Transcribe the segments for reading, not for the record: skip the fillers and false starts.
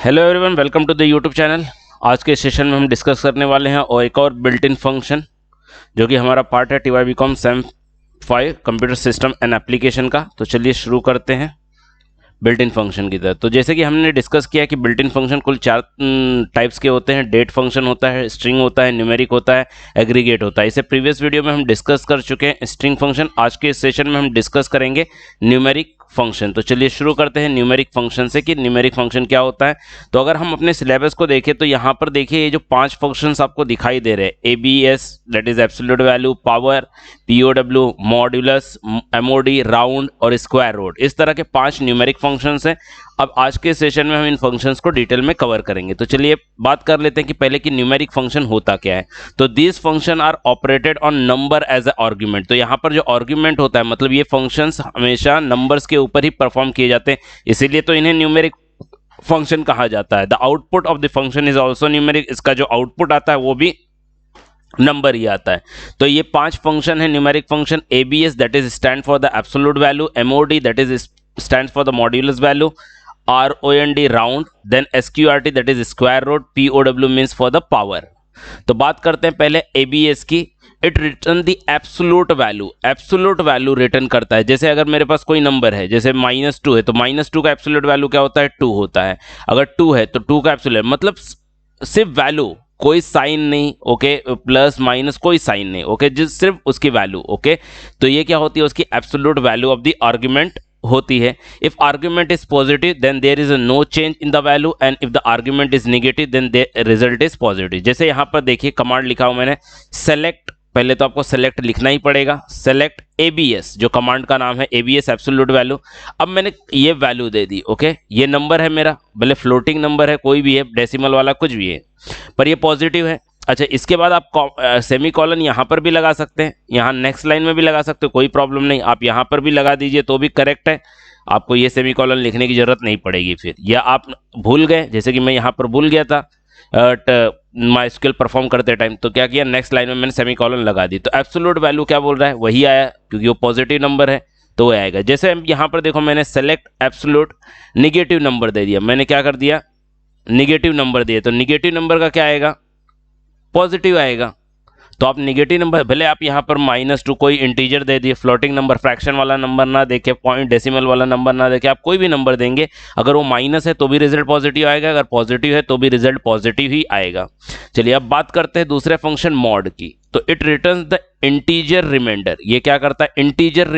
Hello everyone, welcome to the YouTube channel. आज के session में हम डिस्कस करने वाले हैं और एक और बिल्ट इन फंक्शन जो कि हमारा पार्ट है TYBCom same 5 computer system and application का। तो चलिए शुरू करते हैं बिल्ट इन फंक्शन की तरफ। तो जैसे कि हमने डिस्कस किया कि बिल्ट इन फंक्शन कुल 4 टाइप्स के होते हैं। डेट फंक्शन होता है, स्ट्रिंग होता है, न्यूमेरिक होता है, एग्रीगेट होता है। इसे प्रीवियस वीडियो में हम डिस्कस कर चुके हैं स्ट्रिंग फंक्शन। आज के इस सेशन में हम डिस्कस करेंगे न्यूमेरिक फंक्शन। तो चलिए शुरू करते हैं न्यूमेरिक फंक्शन से कि न्यूमेरिक फंक्शन क्या होता है। तो अगर हम अपने सिलेबस को देखें तो यहाँ पर देखिए ये जो 5 फंक्शंस आपको दिखाई दे रहे हैं, ABS that is absolute value, power, POW, modulus, MOD, round और स्क्वायर रूट, इस तरह के 5 न्यूमेरिक फंक्शंस हैं। अब आज के सेशन में हम इन फंक्शंस को डिटेल में कवर करेंगे। तो चलिए बात कर लेते हैं कि पहले कि न्यूमेरिक फंक्शन होता क्या है। तो this function are operated on number as a argument. तो यहाँ पर जो आर्गुमेंट होता है मतलब ये फंक्शंस हमेशा नंबर्स के ऊपर ही परफॉर्म किए जाते हैं, इसीलिए तो इन्हें न्यूमेरिक फंक्शन कहा जाता है। The output of the function is also numeric. इसका जो आउटपुट आता है वो भी नंबर ही आता है। तो ये 5 फंक्शन है numeric function. ABS that is stand for the absolute value, MOD that is stand for the modulus value, ROND round, then SQRT that is square root, POW means for the power. तो बात करते हैं पहले ABS की। It return the absolute value. Absolute value return करता है। जैसे अगर मेरे पास कोई नंबर है, जैसे -2 है, तो -2 का एब्सोल्यूट वैल्यू क्या होता है? 2 होता है। अगर 2 है तो 2 का एब्सोल्यूट मतलब सिर्फ वैल्यू, कोई साइन नहीं, ओके, प्लस माइनस कोई साइन नहीं, ओके, जिस सिर्फ उसकी वैल्यू, ओके। तो ये क्या होती है? उसकी absolute value of the argument होती है। If argument is positive then there is no change in the value, and if the argument is negative then the result is positive. जैसे यहां पर देखिए कमांड लिखा हुआ मैंने, सेलेक्ट, पहले तो आपको सेलेक्ट लिखना ही पड़ेगा, सेलेक्ट ABS, जो कमांड का नाम है ABS एब्सोल्यूट वैल्यू। अब मैंने ये वैल्यू दे दी, ओके, ये नंबर है मेरा, भले फ्लोटिंग नंबर है, कोई भी है, डेसिमल वाला कुछ भी है, पर ये पॉजिटिव है। अच्छा, इसके बाद आप सेमी कॉलन यहाँ पर भी लगा सकते हैं, यहाँ नेक्स्ट लाइन में भी लगा सकते हो, कोई प्रॉब्लम नहीं। आप यहाँ पर भी लगा दीजिए तो भी करेक्ट है, आपको ये सेमी कॉलन लिखने की जरूरत नहीं पड़ेगी फिर। या आप भूल गए, जैसे कि मैं यहाँ पर भूल गया था MySQL परफॉर्म करते टाइम, तो क्या किया, नेक्स्ट लाइन में मैंने सेमी कॉलन लगा दी। तो एब्सोल्यूट वैल्यू क्या बोल रहा है? वही आया, क्योंकि वो पॉजिटिव नंबर है तो वो आएगा। जैसे यहाँ पर देखो मैंने सेलेक्ट एब्सोल्यूट निगेटिव नंबर दे दिया, मैंने क्या कर दिया, निगेटिव नंबर दिए, तो निगेटिव नंबर का क्या आएगा? पॉजिटिव आएगा। तो आप निगेटिव नंबर, भले आप यहाँ पर -2 कोई इंटीजर दे दिए, फ्लोटिंग नंबर, फ्रैक्शन वाला नंबर ना देके, पॉइंट डेसिमल वाला नंबर ना देके, आप कोई भी नंबर देंगे, अगर वो माइनस है तो भी रिजल्ट पॉजिटिव आएगा, अगर पॉजिटिव है तो भी रिजल्ट पॉजिटिव ही आएगा। चलिए अब बात करते हैं दूसरे फंक्शन मॉड की। तो it returns the integer remainder. ये क्या करता है? इंटीजर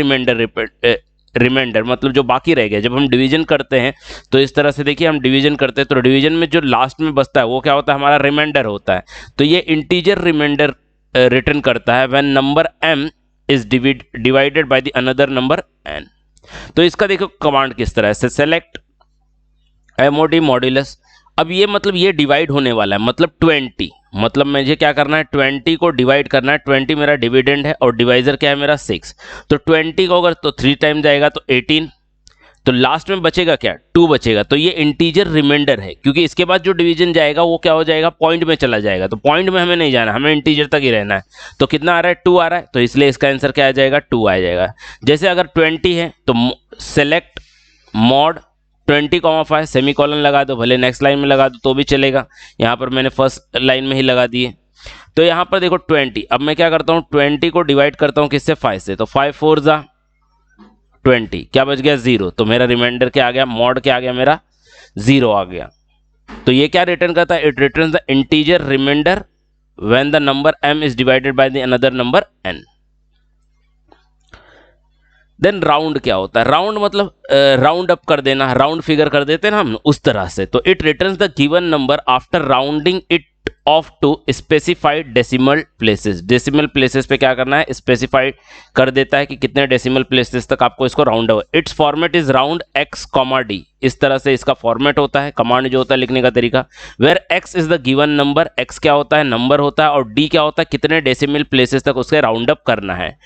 रिमाइंडर मतलब जो बाकी रह गया। जब हम डिवीजन करते हैं तो इस तरह से देखिए, हम डिवीजन करते हैं तो डिवीजन में जो लास्ट में बचता है वो क्या होता है? हमारा रिमाइंडर होता है। तो ये इंटीजर रिमाइंडर रिटर्न करता है when number m is divided by the another number n। तो इसका देखो कमांड किस तरह से, सेलेक्ट MOD मॉड्यूलस। अब ये मतलब ये डिवाइड होने वाला है, मतलब 20, मतलब मुझे क्या करना है, 20 को डिवाइड करना है। 20 मेरा डिविडेंड है और डिवाइजर क्या है मेरा 6। तो 20 को अगर तो 3 टाइम जाएगा तो 18, तो लास्ट में बचेगा क्या? 2 बचेगा। तो ये इंटीजर रिमाइंडर है, क्योंकि इसके बाद जो डिवीजन जाएगा वो क्या हो जाएगा? पॉइंट में चला जाएगा। तो पॉइंट में हमें नहीं जाना, हमें इंटीजर तक ही रहना है। तो कितना आ रहा है? 2 आ रहा है, तो इसलिए इसका आंसर क्या आ जाएगा? 2 आ जाएगा। जैसे अगर 20 है तो सेलेक्ट मॉड 20,5 सेमी कॉलन लगा दो, भले नेक्स्ट लाइन में लगा दो तो भी चलेगा, यहाँ पर मैंने फर्स्ट लाइन में ही लगा दिए। तो यहाँ पर देखो 20, अब मैं क्या करता हूँ, 20 को डिवाइड करता हूँ किससे? 5 से। तो 5 4 जा 20, क्या बच गया? 0। तो मेरा रिमाइंडर क्या आ गया? मॉड क्या आ गया? मेरा 0 आ गया। तो ये क्या रिटर्न करता है? It returns the integer remainder when the number m is divided by the another number n। Then round क्या होता है? राउंड मतलब राउंड अप कर देना, राउंड फिगर कर देते हैं ना हम, उस तरह से। तो it returns the given number after rounding it off to specified decimal places. Decimal places पे क्या करना है? स्पेसिफाइड कर देता है कि कितने डेसिमल प्लेसेस तक आपको इसको राउंड हो। It's format is round x, d, इस तरह से इसका फॉर्मेट होता है, कमांड जो होता है लिखने का तरीका। Where x is the given number, x क्या होता है? नंबर होता है, और d क्या होता है? कितने डेसिमल प्लेसेस तक उसके राउंड अप करना है।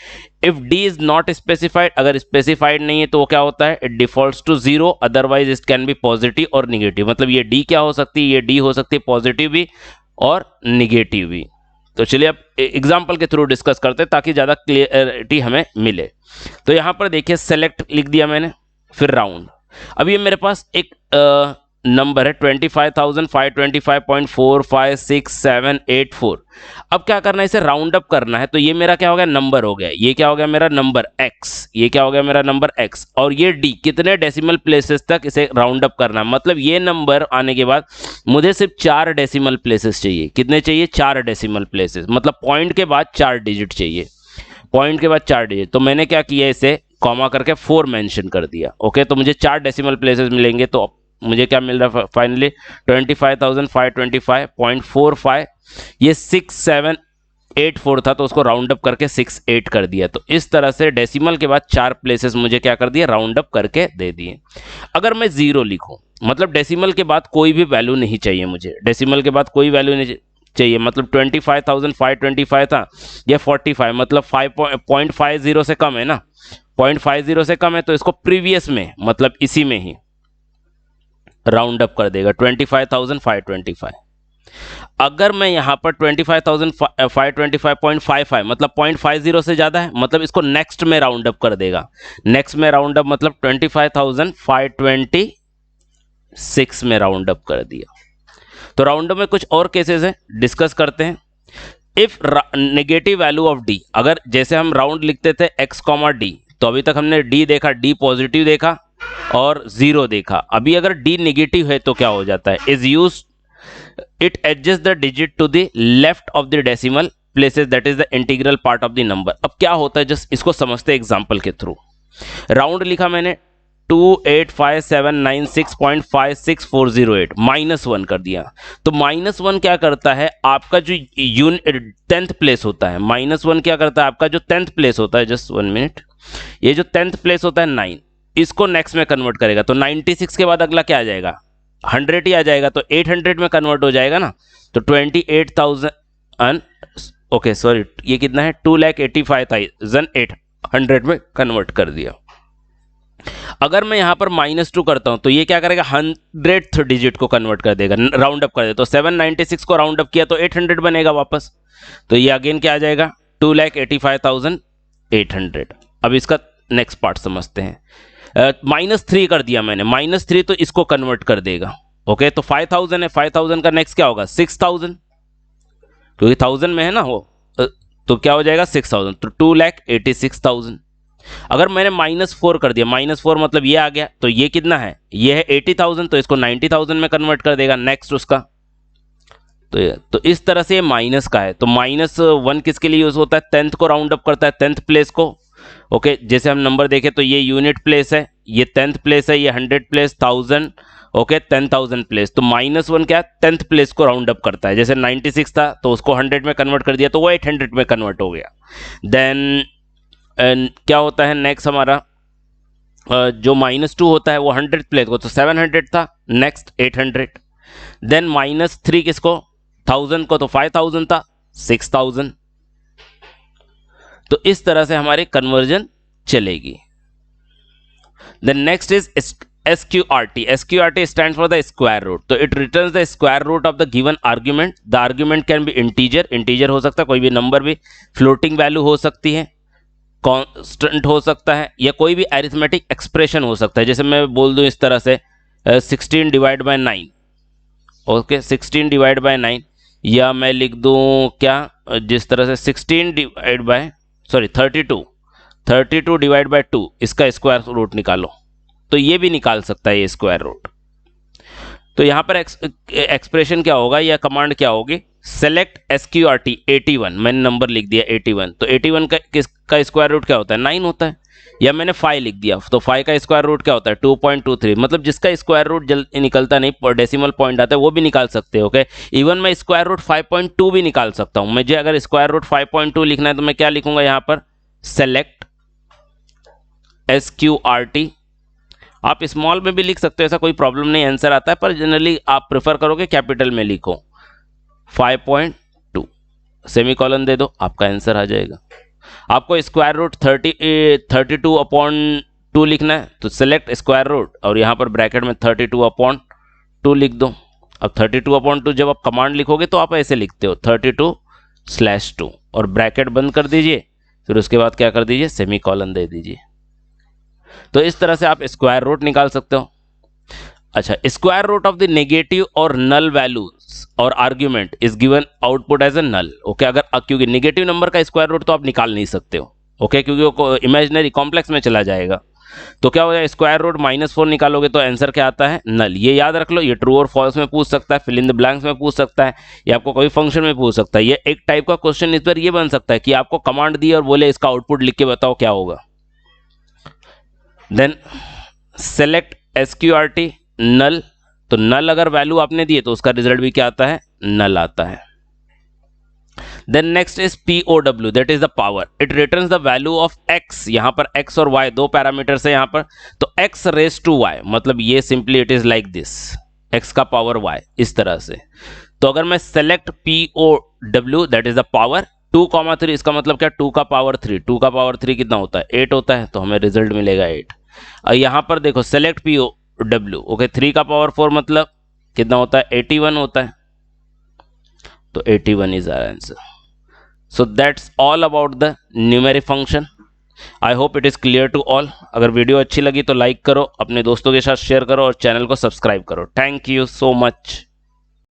If d is not specified, अगर स्पेसिफाइड नहीं है तो वो क्या होता है? It defaults to 0, otherwise it can be positive और निगेटिव। मतलब ये d क्या हो सकती है? ये d हो सकती है पॉजिटिव भी और निगेटिव भी। तो चलिए अब एग्जांपल के थ्रू डिस्कस करते हैं ताकि ज़्यादा क्लियरिटी हमें मिले। तो यहाँ पर देखिए सेलेक्ट लिख दिया मैंने, फिर राउंड। अब ये मेरे पास एक नंबर है 25,525.456784। अब क्या करना है, इसे राउंड अप करना है। तो ये मेरा क्या हो गया, नंबर हो गया। ये क्या हो गया मेरा नंबर x, ये क्या हो गया मेरा नंबर x, और ये d कितने डेसिमल प्लेसेस तक इसे राउंड अप करना है। मतलब ये नंबर आने के बाद मुझे सिर्फ 4 डेसिमल प्लेसेस चाहिए। कितने चाहिए, 4 डेसिमल प्लेसेस, मतलब पॉइंट के बाद 4 डिजिट चाहिए, पॉइंट के बाद 4 डिजिट। तो मैंने क्या किया, इसे कॉमा करके 4 मेंशन कर दिया। ओके, तो मुझे 4 डेसिमल प्लेसेस मिलेंगे। तो मुझे क्या मिल रहा है फाइनली, 25,525.45, ये 6784 था, तो उसको राउंड अप करके 68 कर दिया। तो इस तरह से डेसिमल के बाद 4 प्लेसेस मुझे क्या कर दिया, राउंड अप करके दे दिए। अगर मैं 0 लिखूं, मतलब डेसिमल के बाद कोई भी वैल्यू नहीं चाहिए मुझे, डेसिमल के बाद कोई वैल्यू नहीं चाहिए, मतलब 25,525 था, ये 45, मतलब 5.50 से कम है ना, 0.50 से कम है, तो इसको प्रीवियस में, मतलब इसी में ही राउंड अप कर देगा 25,525। अगर मैं यहां पर 25,525.55, मतलब 0.50 से ज्यादा है, मतलब इसको नेक्स्ट में राउंड अप कर देगा। नेक्स्ट में राउंड अप मतलब 25,526 में राउंड अप कर दिया। तो राउंड अप में कुछ और केसेस हैं, डिस्कस करते हैं। If negative value of D, अगर जैसे हम राउंड लिखते थे x, d, तो अभी तक हमने d देखा, d पॉजिटिव देखा और 0 देखा। अभी अगर d नेगेटिव है तो क्या हो जाता है, is use it adjust the digit to the left of the decimal places, that is the integral part of the number. अब क्या होता है, जस्ट इसको समझते हैं एग्जांपल के थ्रू। राउंड लिखा मैंने 285,796.56408, -1 कर दिया। तो -1 क्या करता है, आपका जो 10th प्लेस होता है, -1 क्या करता है, आपका जो 10th प्लेस होता है, जस्ट 1 मिनट, ये जो 10th प्लेस होता है 9, इसको नेक्स्ट में कन्वर्ट करेगा। तो 96 के बाद अगला क्या आ जाएगा, 100 ही आ जाएगा, तो 800 में कन्वर्ट हो जाएगा ना। तो 28,000, ओके सॉरी, ये कितना है, 2,85,800 में कन्वर्ट कर दिया। अगर मैं यहां पर -2 करता हूं तो ये क्या करेगा, 100th डिजिट को कन्वर्ट कर देगा, राउंड अप कर देगा। तो 796 को राउंड अप किया तो 800 बनेगा वापस। तो ये अगेन क्या आ जाएगा, 2,85,800। अब इसका नेक्स्ट पार्ट समझते हैं। -3 कर दिया मैंने, -3 तो इसको कन्वर्ट कर देगा। ओके, तो 5,000 है, 5,000 का नेक्स्ट क्या होगा, 6,000, क्योंकि 1000 में है ना वो, तो क्या हो जाएगा 6,000, तो 2,86,000। अगर मैंने -4 कर दिया, -4 मतलब ये आ गया, तो ये कितना है, ये है 80,000, तो इसको 90,000 में कन्वर्ट कर देगा नेक्स्ट उसका। तो इस तरह से ये माइनस का है। तो -1 किसके लिए यूज होता है, 10th को राउंड अप करता है, 10th प्लेस को। ओके, जैसे हम नंबर देखें तो ये यूनिट प्लेस है, ये 10th प्लेस है, ये 100 प्लेस, 1000, ओके 10,000 प्लेस। तो -1 क्या है, 10th प्लेस को राउंड अप करता है। जैसे 96 था तो उसको 100 में कन्वर्ट कर दिया, तो वो 800 में कन्वर्ट हो गया। देन क्या होता है नेक्स्ट हमारा, जो -2 होता है वो 100 प्लेस को, तो 700 था, नेक्स्ट 800। देन -3 किसको, 1000 को, तो 5000 था, 6000। तो इस तरह से हमारी कन्वर्जन चलेगी। Then next is SQRT. SQRT stands for the square root. तो it returns the square root of the given argument. The argument can be integer, integer हो सकता है, कोई भी नंबर भी, फ्लोटिंग वैल्यू हो सकती है, कांस्टेंट हो सकता है, या कोई भी अरिथमेटिक एक्सप्रेशन हो सकता है। जैसे मैं बोल दूं इस तरह से 16 divide by 9, okay 16 divide by 9, या मैं लिख दूं क्या, जिस तरह से 16 डिवाइड बाय 32 डिवाइड बाय 2, इसका स्क्वायर रूट निकालो, तो ये भी निकाल सकता है ये स्क्वायर रूट। तो यहां पर एक्सप्रेशन क्या होगा या कमांड क्या होगी, सेलेक्ट SQRT 81, मैंने नंबर लिख दिया 81, तो 81 का स्क्वायर रूट क्या होता है, 9 होता है। या मैंने 5 लिख दिया, तो 5 का स्क्वायर रूट क्या होता है, 2.23, मतलब जिसका स्क्वायर रूट जल्द निकलता नहीं, डेसिमल पॉइंट आता है, वो भी निकाल सकते हो। ओके, इवन मैं स्क्वायर रूट 5.2 भी निकाल सकता हूं। मुझे अगर स्क्वायर रूट 5.2 लिखना है तो मैं क्या लिखूंगा यहां पर, सेलेक्ट SQRT। आप स्मॉल में भी लिख सकते हो, ऐसा कोई प्रॉब्लम नहीं, आंसर आता है, पर जनरली आप प्रेफर करोगे कैपिटल में लिखो, 5.2, सेमीकोलन दे दो, आपका आंसर आ जाएगा। आपको स्क्वायर रूट 32/2 लिखना है, तो सेलेक्ट स्क्वायर रूट और यहां पर ब्रैकेट में 32/2 लिख दो। अब 32/2 जब आप कमांड लिखोगे तो आप ऐसे लिखते हो 32/2 और ब्रैकेट बंद कर दीजिए, फिर उसके बाद क्या कर दीजिए, सेमीकोलन दे दीजिए। तो इस तरह से आप स्क्वायर रूट निकाल सकते हो। अच्छा, square root of the negative और नल वैल्यूज और argument is given output as a null. Okay, अगर क्योंकि नेगेटिव नंबर का स्क्वायर रूट तो आप निकाल नहीं सकते हो, ओके, क्योंकि वो इमेजिनरी कॉम्प्लेक्स में चला जाएगा। तो क्या हो जाए, स्क्वायर रूट -4 निकालोगे तो आंसर क्या आता है, नल। ये याद रख लो, ये ट्रू और फॉल्स में पूछ सकता है, फिल इन द ब्लैंक्स में पूछ सकता है, या आपको कोई फंक्शन में पूछ सकता है। ये एक टाइप का क्वेश्चन इस पर ये बन सकता है कि आपको कमांड दी और बोले इसका आउटपुट लिख के बताओ क्या होगा। देन सेलेक्ट SQRT नल, तो नल अगर वैल्यू आपने दी है तो उसका रिजल्ट भी क्या आता है, नल आता है। Then next is POW, that is the power, it returns the value of x। यहां पर x और y दो पैरामीटर्स है यहां पर, तो x रेज टू y, मतलब ये simply it is like this, x का पावर y, इस तरह से। तो अगर मैं select POW that is the power 2,3, इसका मतलब क्या, 2 का पावर 3, 2 का पावर 3 कितना होता है, 8 होता है, तो हमें रिजल्ट मिलेगा 8। और यहां पर देखो सेलेक्ट POW, ओके, 3 का पावर 4 मतलब कितना होता है, 81 होता है, तो 81 is our answer. So that's all about the numeric function. I hope it is clear to all. अगर वीडियो अच्छी लगी तो लाइक करो, अपने दोस्तों के साथ शेयर करो और चैनल को सब्सक्राइब करो। Thank you so much.